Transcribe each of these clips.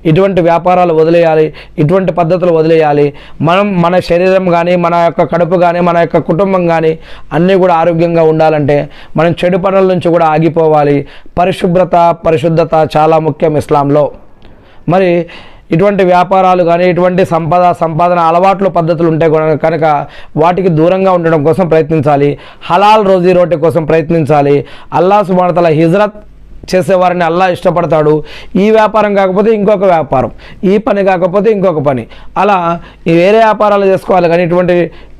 ఇటువంటి వ్యాపారాలు వదిలేయాలి, ఇటువంటి పద్ధతులు వదిలేయాలి. మనం మన శరీరం కానీ, మన యొక్క కడుపు కానీ, మన యొక్క కుటుంబం కానీ అన్నీ కూడా ఆరోగ్యంగా ఉండాలంటే మనం చెడు పనుల నుంచి కూడా ఆగిపోవాలి. పరిశుభ్రత, పరిశుద్ధత చాలా ముఖ్యం ఇస్లాంలో. మరి ఇటువంటి వ్యాపారాలు కానీ, ఇటువంటి సంపాదన అలవాట్లు పద్ధతులు ఉంటాయి కనుక వాటికి దూరంగా ఉండడం కోసం ప్రయత్నించాలి. హలాల్ రోజీ రోటీ కోసం ప్రయత్నించాలి. అల్లాహ్ సుబ్హానహు వ తఆలా హిజ్రత్ చేసేవారిని అల్లా ఇష్టపడతాడు. ఈ వ్యాపారం కాకపోతే ఇంకొక వ్యాపారం, ఈ పని కాకపోతే ఇంకొక పని, అలా వేరే వ్యాపారాలు చేసుకోవాలి. కానీ ఇటువంటి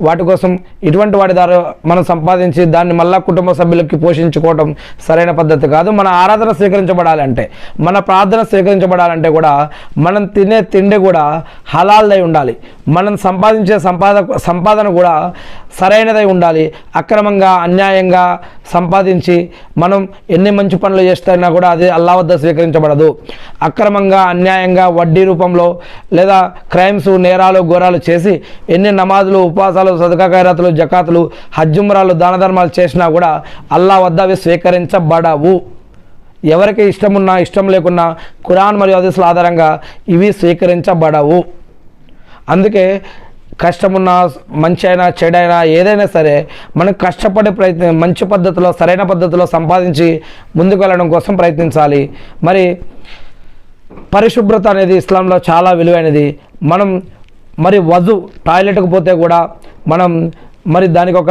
వాటి కోసం, ఇటువంటి వాటి ద్వారా మనం సంపాదించి దాన్ని మళ్ళా కుటుంబ సభ్యులకి పోషించుకోవడం సరైన పద్ధతి కాదు. మన ఆరాధన స్వీకరించబడాలంటే, మన ప్రార్థన స్వీకరించబడాలంటే కూడా మనం తినే తిండి కూడా హలాల్దై ఉండాలి. మనం సంపాదించే సంపాదన కూడా సరైనదై ఉండాలి. అక్రమంగా, అన్యాయంగా సంపాదించి మనం ఎన్ని మంచి పనులు చేస్తున్నా కూడా అది అల్లాహ్ వద్ద స్వీకరించబడదు. అక్రమంగా, అన్యాయంగా, వడ్డీ రూపంలో లేదా క్రైమ్స్, నేరాలు, ఘోరాలు చేసి ఎన్ని నమాజులు, ఉపవాసాలు, సదకా ఖైరాతులు, జకాతులు, హజ్ ఉమ్రాలు, దాన ధర్మాలు చేసినా కూడా అల్లాహ్ వద్ద అవి స్వీకరించబడవు. ఎవరికి ఇష్టమున్నా ఇష్టం లేకున్నా ఖురాన్ మరియు హదీసుల ఆధారంగా ఇవి స్వీకరించబడవు. అందుకే కష్టమున్నా, మంచి అయినా చెడైనా ఏదైనా సరే మనం కష్టపడే మంచి పద్ధతిలో, సరైన పద్ధతిలో సంపాదించి ముందుకు వెళ్ళడం కోసం ప్రయత్నించాలి. మరి పరిశుభ్రత అనేది ఇస్లాంలో చాలా విలువైనది. మనం మరి వజు, టాయిలెట్కి పోతే కూడా మనం మరి దానికి ఒక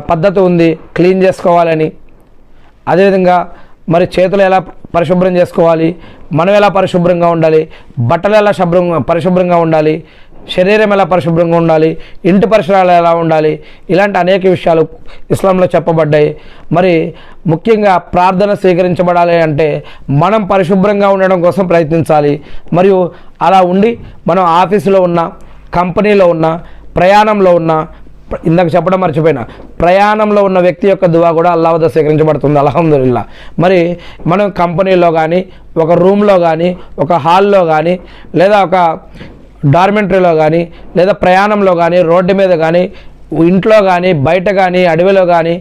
పద్ధతి ఉంది, క్లీన్ చేసుకోవాలని. అదేవిధంగా మరి చేతులు ఎలా పరిశుభ్రం చేసుకోవాలి, మనం ఎలా పరిశుభ్రంగా ఉండాలి, బట్టలు ఎలా పరిశుభ్రంగా ఉండాలి, శరీరం ఎలా పరిశుభ్రంగా ఉండాలి, ఇంటి పరిసరాలు ఎలా ఉండాలి, ఇలాంటి అనేక విషయాలు ఇస్లాంలో చెప్పబడ్డాయి. మరి ముఖ్యంగా ప్రార్థన స్వీకరించబడాలి అంటే మనం పరిశుభ్రంగా ఉండడం కోసం ప్రయత్నించాలి. మరియు అలా ఉండి మనం ఆఫీసులో ఉన్న, కంపెనీలో ఉన్న, ప్రయాణంలో ఉన్న, ఇందాక చెప్పడం మర్చిపోయినా, ప్రయాణంలో ఉన్న వ్యక్తి యొక్క దువా కూడా అల్లాహ్ వద్ద స్వీకరించబడుతుంది, అల్హమ్దులిల్లా. మరి మనం కంపెనీలో కానీ, ఒక రూమ్లో కానీ, ఒక హాల్లో కానీ, లేదా ఒక డార్మెంటరీలో కానీ, లేదా ప్రయాణంలో కానీ, రోడ్డు మీద కానీ, ఇంట్లో కానీ, బయట కానీ, అడవిలో కానీ,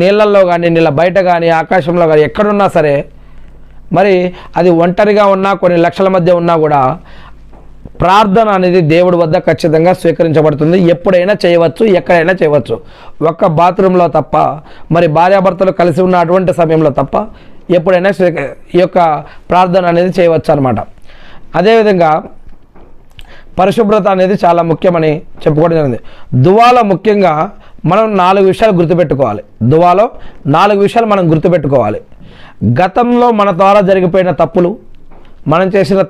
నీళ్ళల్లో కానీ, నీళ్ళ బయట కానీ, ఆకాశంలో కానీ, ఎక్కడున్నా సరే మరి అది ఒంటరిగా ఉన్నా, కొన్ని లక్షల మధ్య ఉన్నా కూడా ప్రార్థన అనేది దేవుడి వద్ద ఖచ్చితంగా స్వీకరించబడుతుంది. ఎప్పుడైనా చేయవచ్చు, ఎక్కడైనా చేయవచ్చు. ఒక్క బాత్రూంలో తప్ప, మరి భార్యాభర్తలు కలిసి ఉన్న అటువంటి సమయంలో తప్ప ఎప్పుడైనా ఈ యొక్క ప్రార్థన అనేది చేయవచ్చు అన్నమాట. అదేవిధంగా పరిశుభ్రత అనేది చాలా ముఖ్యమని చెప్పుకోవడం జరిగింది. దువాలో ముఖ్యంగా మనం 4 విషయాలు గుర్తుపెట్టుకోవాలి. దువాలో 4 విషయాలు మనం గుర్తుపెట్టుకోవాలి. గతంలో మన ద్వారా జరిగిపోయిన తప్పులు, మనం చేసిన